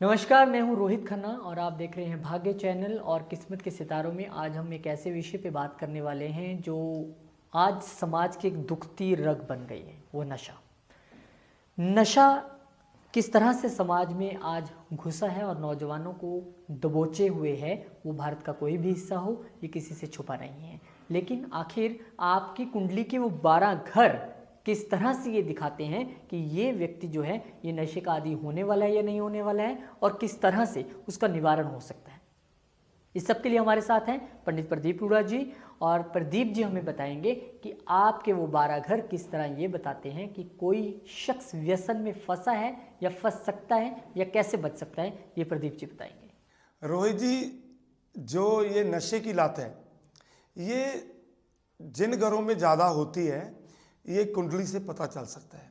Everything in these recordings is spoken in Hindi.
नमस्कार, मैं हूं रोहित खन्ना और आप देख रहे हैं भाग्य चैनल। और किस्मत के सितारों में आज हम एक ऐसे विषय पे बात करने वाले हैं जो आज समाज की एक दुखती रग बन गई है, वो नशा। नशा किस तरह से समाज में आज घुसा है और नौजवानों को दबोचे हुए है, वो भारत का कोई भी हिस्सा हो, ये किसी से छुपा नहीं है। लेकिन आखिर आपकी कुंडली के वो 12 घर किस तरह से ये दिखाते हैं कि ये व्यक्ति जो है ये नशे का आदी होने वाला है या नहीं होने वाला है, और किस तरह से उसका निवारण हो सकता है। इस सब के लिए हमारे साथ हैं पंडित प्रदीप रूड़ा जी। और प्रदीप जी हमें बताएंगे कि आपके वो 12 घर किस तरह ये बताते हैं कि कोई शख्स व्यसन में फंसा है या फंस सकता है या कैसे बच सकता है, ये प्रदीप जी बताएंगे। रोहित जी, जो ये नशे की लत है, ये जिन घरों में ज़्यादा होती है ये कुंडली से पता चल सकता है।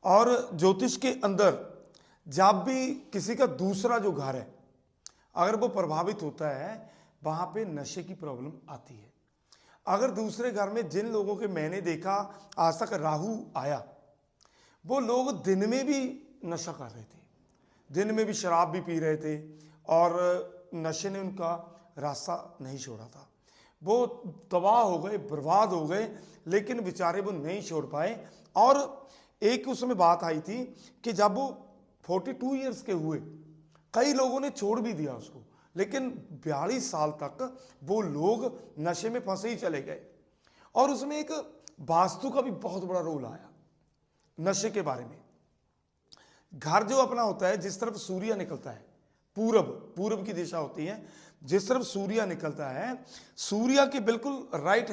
और ज्योतिष के अंदर जब भी किसी का दूसरा जो घर है अगर वो प्रभावित होता है, वहाँ पे नशे की प्रॉब्लम आती है। अगर दूसरे घर में जिन लोगों के मैंने देखा आज तक राहु आया, वो लोग दिन में भी नशा कर रहे थे, दिन में भी शराब भी पी रहे थे और नशे ने उनका रास्ता नहीं छोड़ा था। वो तबाह हो गए, बर्बाद हो गए, लेकिन बेचारे वो नहीं छोड़ पाए। और एक उसमें बात आई थी कि जब वो 42 ईयर्स के हुए, कई लोगों ने छोड़ भी दिया उसको, लेकिन 42 साल तक वो लोग नशे में फंसे ही चले गए। और उसमें एक वास्तु का भी बहुत बड़ा रोल आया नशे के बारे में। घर जो अपना होता है, जिस तरफ सूर्य निकलता है, पूरब की दिशा होती है, जिस तरफ सूर्य निकलता है, सूर्य के बिल्कुल राइट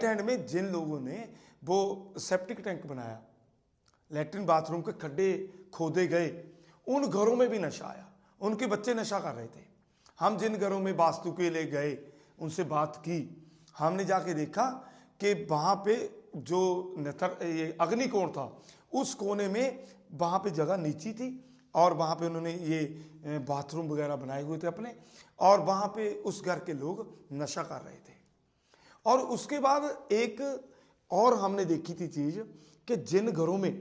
हैंड में जिन लोगों ने वो सेप्टिक टैंक बनाया, लैट्रिन बाथरूम के खड्डे खोदे गए, उन घरों में भी नशा आया। उनके बच्चे नशा कर रहे थे। हम जिन घरों में वास्तु के लिए गए, उनसे बात की, हमने जाके देखा कि वहाँ पे जो ये अग्निकोण था, उस कोने में वहाँ पे जगह नीची थी और वहाँ पे उन्होंने ये बाथरूम वगैरह बनाए हुए थे अपने, और वहाँ पे उस घर के लोग नशा कर रहे थे। और उसके बाद एक और हमने देखी थी चीज़ कि जिन घरों में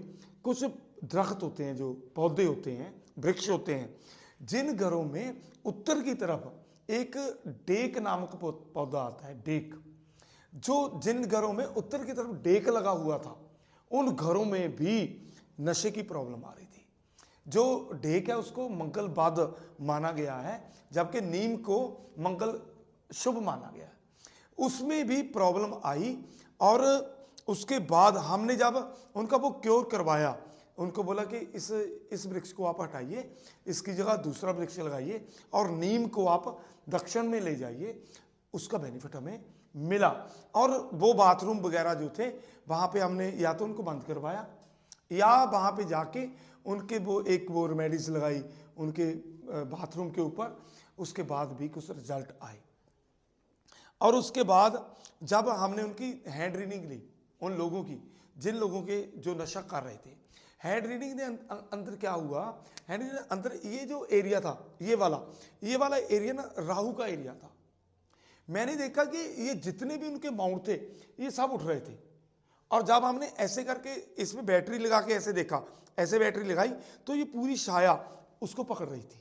कुछ दरख्त होते हैं, जो पौधे होते हैं, वृक्ष होते हैं, जिन घरों में उत्तर की तरफ एक डेक नामक पौधा आता है, डेक, जो जिन घरों में उत्तर की तरफ डेक लगा हुआ था, उन घरों में भी नशे की प्रॉब्लम आ रही थी। जो डेक है उसको मंगल बाद माना गया है, जबकि नीम को मंगल शुभ माना गया है। उसमें भी प्रॉब्लम आई। और उसके बाद हमने जब उनका वो क्योर करवाया, उनको बोला कि इस वृक्ष को आप हटाइए, इसकी जगह दूसरा वृक्ष लगाइए और नीम को आप दक्षिण में ले जाइए, उसका बेनिफिट हमें मिला। और वो बाथरूम वगैरह जो थे, वहाँ पे हमने या तो उनको बंद करवाया या वहाँ पे जाके उनके वो रेमेडीज लगाई उनके बाथरूम के ऊपर। उसके बाद भी कुछ रिजल्ट आए। और उसके बाद जब हमने उनकी हैंड रीडिंग ली, उन लोगों की जिन लोगों के जो नशा कर रहे थे, हैंड रीडिंग ने अंदर क्या हुआ, हैंड रीडिंग अंदर ये जो एरिया था, ये वाला एरिया ना राहु का एरिया था। मैंने देखा कि ये जितने भी उनके माउंट थे, ये सब उठ रहे थे। और जब हमने ऐसे करके इसमें बैटरी लगा के ऐसे देखा, ऐसे बैटरी लगाई, तो ये पूरी छाया उसको पकड़ रही थी,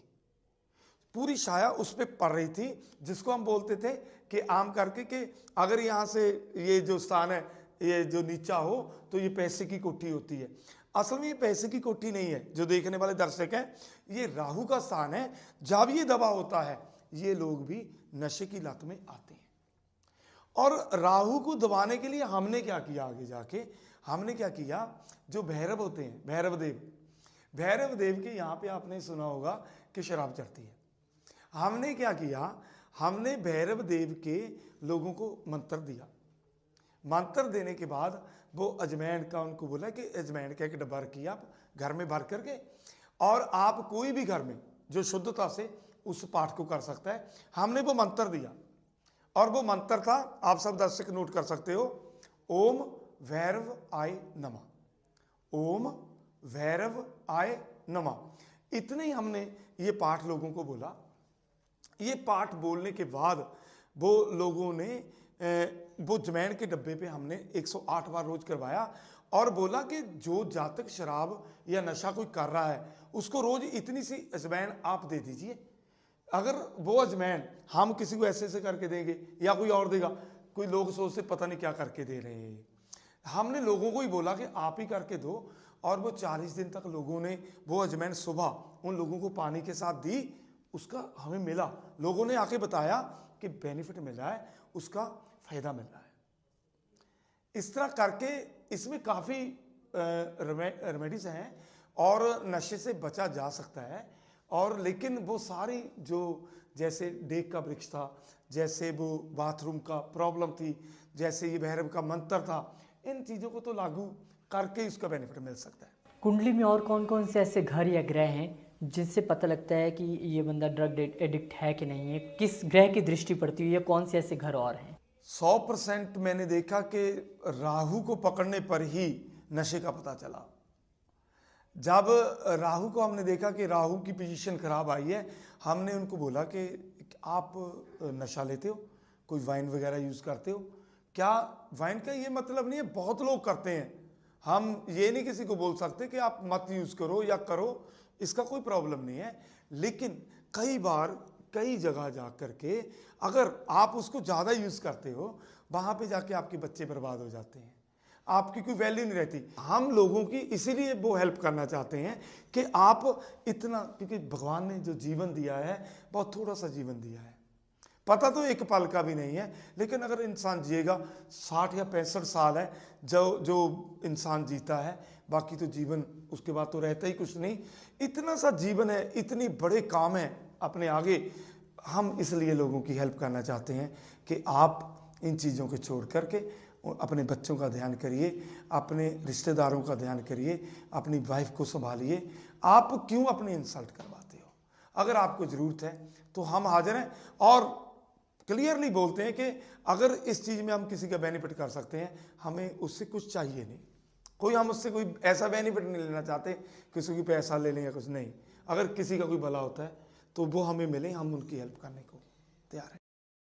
पूरी छाया उस पर पड़ रही थी, जिसको हम बोलते थे कि आम करके कि अगर यहाँ से ये जो स्थान है, ये जो नीचा हो तो ये पैसे की कोठी होती है। असल में ये पैसे की कोठी नहीं है, जो देखने वाले दर्शक हैं, ये राहु का स्थान है। जब ये दबा होता है, ये लोग भी नशे की लत में आते हैं। और राहु को दबाने के लिए हमने क्या किया, आगे जाके हमने क्या किया, जो भैरव होते हैं, भैरव देव के यहाँ पे आपने सुना होगा कि शराब चढ़ती है। हमने क्या किया, हमने भैरव देव के लोगों को मंत्र दिया। मंत्र देने के बाद वो अजमैन का उनको बोला कि अजमैन का एक डब्बा रखिए आप घर में भर करके, और आप कोई भी घर में जो शुद्धता से उस पाठ को कर सकता है। हमने वो मंत्र दिया, और वो मंत्र था, आप सब दर्शक नोट कर सकते हो, ओम भैरव आय नमः, ओम भैरव आय नमः। इतने ही हमने ये पाठ लोगों को बोला। ये पाठ बोलने के बाद वो लोगों ने वो जमैन के डब्बे पे हमने 108 बार रोज करवाया और बोला कि जो जातक शराब या नशा कोई कर रहा है उसको रोज इतनी सी अजमैन आप दे दीजिए। अगर वो अजमैन हम किसी को ऐसे करके देंगे या कोई और देगा, कोई लोग सोचते पता नहीं क्या करके दे रहे हैं। हमने लोगों को ही बोला कि आप ही करके दो, और वो 40 दिन तक लोगों ने वो अजमैन सुबह उन लोगों को पानी के साथ दी, उसका हमें मिला, लोगों ने आके बताया कि बेनिफिट मिल रहा है, उसका फायदा मिल रहा है। इस तरह करके इसमें काफ़ी रेमेडीज हैं और नशे से बचा जा सकता है। और लेकिन वो सारी जो जैसे डेक का वृक्ष था, जैसे वो बाथरूम का प्रॉब्लम थी, जैसे ये भैरव का मंत्र था, इन चीज़ों को तो लागू करके इसका बेनिफिट मिल सकता है। कुंडली में और कौन कौन से ऐसे घर या ग्रह हैं जिनसे पता लगता है कि ये बंदा ड्रग एडिक्ट है कि नहीं है? किस ग्रह की दृष्टि पड़ती है या कौन से ऐसे घर और हैं? 100% मैंने देखा कि राहु को पकड़ने पर ही नशे का पता चला। जब राहु को हमने देखा कि राहु की पोजीशन खराब आई है, हमने उनको बोला कि आप नशा लेते हो, कोई वाइन वगैरह यूज़ करते हो क्या? वाइन का ये मतलब नहीं है, बहुत लोग करते हैं, हम ये नहीं किसी को बोल सकते कि आप मत यूज़ करो या करो, इसका कोई प्रॉब्लम नहीं है। लेकिन कई बार कई जगह जा करके अगर आप उसको ज़्यादा यूज़ करते हो, वहाँ पे जाके आपके बच्चे बर्बाद हो जाते हैं, आपकी कोई वैल्यू नहीं रहती। हम लोगों की इसीलिए वो हेल्प करना चाहते हैं कि आप इतना, क्योंकि भगवान ने जो जीवन दिया है बहुत थोड़ा सा जीवन दिया है, पता तो एक पल का भी नहीं है, लेकिन अगर इंसान जिएगा 60 या 65 साल है जो इंसान जीता है, बाकी तो जीवन उसके बाद तो रहता ही कुछ नहीं। इतना सा जीवन है, इतनी बड़े काम है अपने आगे। हम इसलिए लोगों की हेल्प करना चाहते हैं कि आप इन चीज़ों को छोड़ करके अपने बच्चों का ध्यान करिए, अपने रिश्तेदारों का ध्यान करिए, अपनी वाइफ को संभालिए। आप क्यों अपनी इंसल्ट करवाते हो? अगर आपको ज़रूरत है तो हम हाजिर हैं और क्लियरली बोलते हैं कि अगर इस चीज़ में हम किसी का बेनिफिट कर सकते हैं, हमें उससे कुछ चाहिए नहीं, कोई हम उससे कोई ऐसा बेनिफिट नहीं लेना चाहते किसी की पैसा ले लें या कुछ नहीं। अगर किसी का कोई भला होता है तो वो हमें मिले, हम उनकी हेल्प करने को तैयार हैं।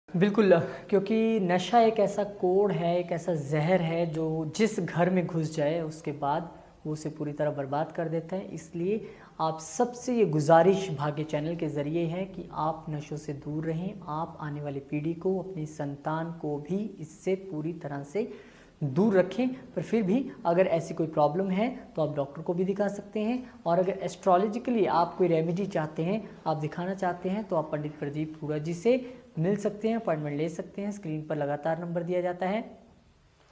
बिल्कुल, क्योंकि नशा एक ऐसा कोड है, एक ऐसा जहर है जो जिस घर में घुस जाए उसके बाद वो उसे पूरी तरह बर्बाद कर देता है। इसलिए आप सबसे ये गुजारिश भाग्य चैनल के ज़रिए है कि आप नशों से दूर रहें, आप आने वाली पीढ़ी को, अपनी संतान को भी इससे पूरी तरह से दूर रखें। पर फिर भी अगर ऐसी कोई प्रॉब्लम है तो आप डॉक्टर को भी दिखा सकते हैं, और अगर एस्ट्रोलॉजिकली आप कोई रेमेडी चाहते हैं, आप दिखाना चाहते हैं, तो आप पंडित प्रदीप हुडा जी से मिल सकते हैं, अपॉइंटमेंट ले सकते हैं। स्क्रीन पर लगातार नंबर दिया जाता है,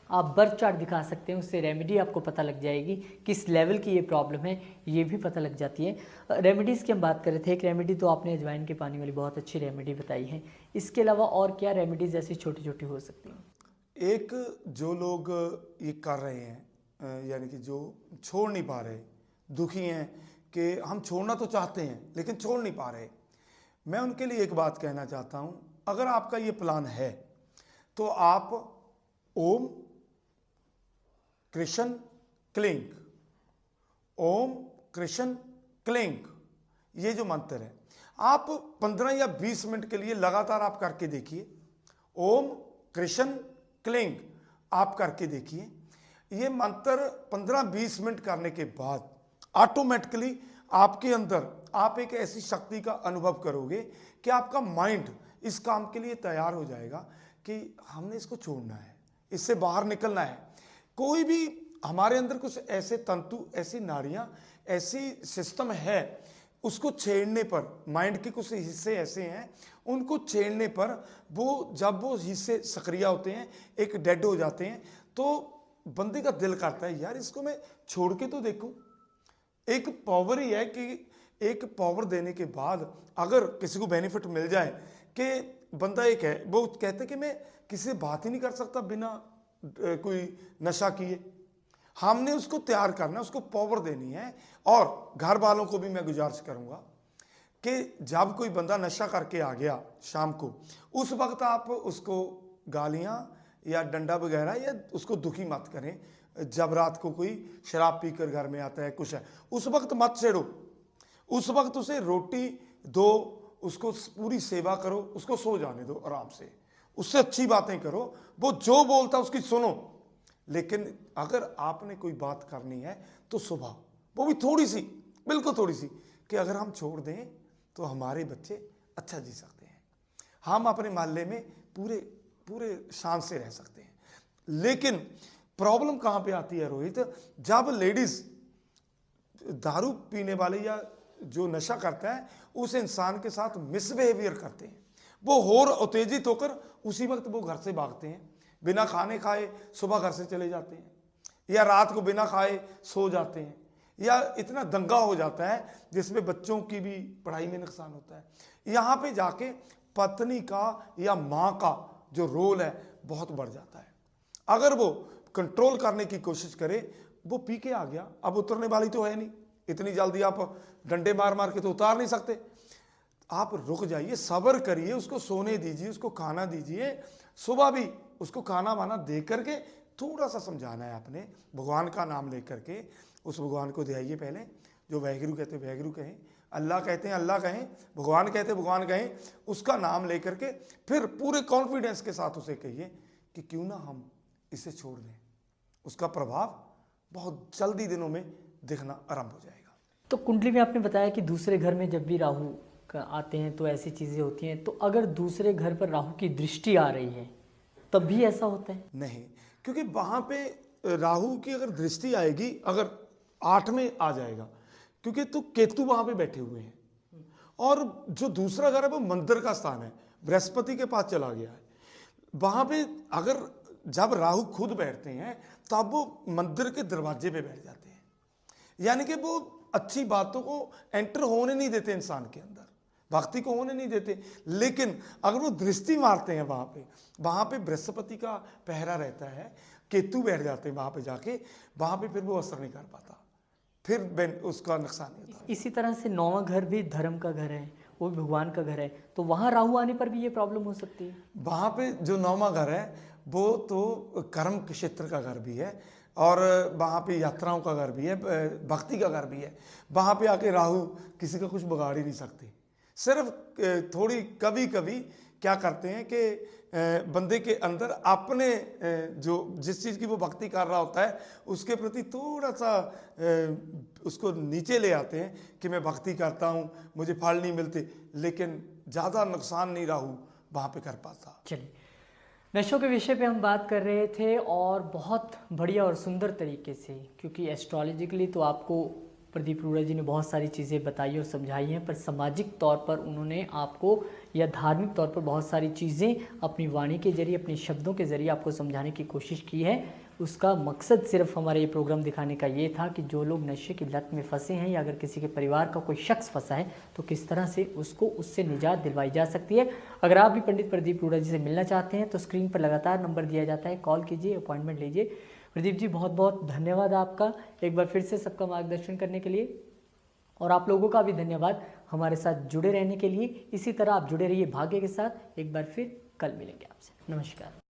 आप बर्थ चार्ट दिखा सकते हैं, उससे रेमेडी आपको पता लग जाएगी, किस लेवल की ये प्रॉब्लम है ये भी पता लग जाती है। रेमेडीज़ की हम बात कर रहे थे, एक रेमेडी तो आपने अजवाइन के पानी वाली बहुत अच्छी रेमेडी बताई है, इसके अलावा और क्या रेमेडीज़ ऐसी छोटी छोटी हो सकती हैं? एक जो लोग ये कर रहे हैं, यानी कि जो छोड़ नहीं पा रहे, दुखी हैं कि हम छोड़ना तो चाहते हैं लेकिन छोड़ नहीं पा रहे, मैं उनके लिए एक बात कहना चाहता हूँ। अगर आपका ये प्लान है तो आप ओम कृष्ण क्लिंग, ओम कृष्ण क्लिंग, ये जो मंत्र है आप 15 या 20 मिनट के लिए लगातार आप करके देखिए। ओम कृष्ण क्लिंग आप करके देखिए। ये मंत्र 15-20 मिनट करने के बाद ऑटोमेटिकली आपके अंदर आप एक ऐसी शक्ति का अनुभव करोगे कि आपका माइंड इस काम के लिए तैयार हो जाएगा कि हमने इसको छोड़ना है, इससे बाहर निकलना है। कोई भी हमारे अंदर कुछ ऐसे तंतु, ऐसी नाड़ियाँ, ऐसी सिस्टम है, उसको छेड़ने पर माइंड के कुछ हिस्से ऐसे हैं, उनको छेड़ने पर वो जब वो हिस्से सक्रिय होते हैं, एक डेड हो जाते हैं, तो बंदे का दिल करता है यार इसको मैं छोड़ के तो देखूं। एक पावर ही है कि एक पावर देने के बाद अगर किसी को बेनिफिट मिल जाए कि बंदा एक है, वो कहते कि मैं किसी से बात ही नहीं कर सकता बिना कोई नशा किए। हमने उसको तैयार करना, उसको पावर देनी है। और घर वालों को भी मैं गुजारिश करूंगा कि जब कोई बंदा नशा करके आ गया शाम को, उस वक्त आप उसको गालियां या डंडा वगैरह या उसको दुखी मत करें। जब रात को कोई शराब पीकर घर में आता है, कुछ है, उस वक्त मत छेड़ो, उस वक्त उसे रोटी दो, उसको पूरी सेवा करो, उसको सो जाने दो आराम से, उससे अच्छी बातें करो, वो जो बोलता उसकी सुनो। लेकिन अगर आपने कोई बात करनी है तो सुबह, वो भी थोड़ी सी, बिल्कुल थोड़ी सी, कि अगर हम छोड़ दें तो हमारे बच्चे अच्छा जी सकते हैं, हम अपने मोहल्ले में पूरे पूरे शान से रह सकते हैं। लेकिन प्रॉब्लम कहाँ पे आती है रोहित, जब लेडीज दारू पीने वाले या जो नशा करता है उस इंसान के साथ मिसबिहेवियर करते हैं, वो और उत्तेजित होकर उसी वक्त वो घर से भागते हैं, बिना खाने खाए सुबह घर से चले जाते हैं, या रात को बिना खाए सो जाते हैं, या इतना दंगा हो जाता है जिसमें बच्चों की भी पढ़ाई में नुकसान होता है। यहाँ पे जाके पत्नी का या माँ का जो रोल है बहुत बढ़ जाता है। अगर वो कंट्रोल करने की कोशिश करे, वो पी के आ गया, अब उतरने वाली तो है नहीं, इतनी जल्दी आप डंडे मार मार के तो उतार नहीं सकते, आप रुक जाइए, सब्र करिए, उसको सोने दीजिए, उसको खाना दीजिए, सुबह भी उसको खाना वाना दे करके थोड़ा सा समझाना है आपने, भगवान का नाम लेकर के उस भगवान को ध्याइए। पहले जो वाहिगुरु कहते हैं वाहिगुरु कहें, अल्लाह कहते हैं अल्लाह कहें, भगवान कहते हैं भगवान कहें, उसका नाम लेकर के फिर पूरे कॉन्फिडेंस के साथ उसे कहिए कि क्यों ना हम इसे छोड़ दें, उसका प्रभाव बहुत जल्दी दिनों में दिखना आरंभ हो जाएगा। तो कुंडली में आपने बताया कि दूसरे घर में जब भी राहु आते हैं तो ऐसी चीज़ें होती हैं, तो अगर दूसरे घर पर राहु की दृष्टि आ रही है तब भी ऐसा होता है? नहीं, क्योंकि वहाँ पे राहु की अगर दृष्टि आएगी, अगर 8 में आ जाएगा, क्योंकि तो केतु वहाँ पे बैठे हुए हैं, और जो दूसरा घर है वो मंदिर का स्थान है, बृहस्पति के पास चला गया है। वहाँ पे अगर जब राहु खुद बैठते हैं तब वो मंदिर के दरवाजे पे बैठ जाते हैं, यानी कि वो अच्छी बातों को एंटर होने नहीं देते, इंसान के अंदर भक्ति को होने नहीं देते। लेकिन अगर वो दृष्टि मारते हैं वहाँ पे बृहस्पति का पहरा रहता है, केतु बैठ जाते हैं वहाँ पे जाके, वहाँ पे फिर वो असर नहीं कर पाता, फिर उसका नुकसान नहीं होता। इसी तरह से 9वां घर भी धर्म का घर है, वो भी भगवान का घर है, तो वहाँ राहु आने पर भी ये प्रॉब्लम हो सकती है? वहाँ पे जो 9वां घर है वो तो कर्म क्षेत्र का घर भी है, और वहाँ पे यात्राओं का घर भी है, भक्ति का घर भी है। वहाँ पे आके राहु किसी का कुछ बिगाड़ ही नहीं सकते, सिर्फ थोड़ी कभी कभी क्या करते हैं कि बंदे के अंदर अपने जो जिस चीज़ की वो भक्ति कर रहा होता है उसके प्रति थोड़ा सा उसको नीचे ले आते हैं कि मैं भक्ति करता हूँ, मुझे फल नहीं मिलते, लेकिन ज़्यादा नुकसान नहीं राहु वहाँ पे कर पाता। चलिए, नशों के विषय पे हम बात कर रहे थे, और बहुत बढ़िया और सुंदर तरीके से, क्योंकि एस्ट्रोलॉजिकली तो आपको प्रदीप अरोड़ा जी ने बहुत सारी चीज़ें बताई और समझाई हैं, पर सामाजिक तौर पर उन्होंने आपको या धार्मिक तौर पर बहुत सारी चीज़ें अपनी वाणी के जरिए, अपने शब्दों के ज़रिए आपको समझाने की कोशिश की है। उसका मकसद सिर्फ हमारा ये प्रोग्राम दिखाने का ये था कि जो लोग नशे की लत में फंसे हैं, या अगर किसी के परिवार का कोई शख्स फंसा है तो किस तरह से उसको उससे निजात दिलवाई जा सकती है। अगर आप भी पंडित प्रदीप अरोड़ा जी से मिलना चाहते हैं तो स्क्रीन पर लगातार नंबर दिया जाता है, कॉल कीजिए, अपॉइंटमेंट लीजिए। प्रदीप जी, बहुत बहुत धन्यवाद आपका एक बार फिर से सबका मार्गदर्शन करने के लिए, और आप लोगों का भी धन्यवाद हमारे साथ जुड़े रहने के लिए। इसी तरह आप जुड़े रहिए भाग्य के साथ। एक बार फिर कल मिलेंगे आपसे। नमस्कार।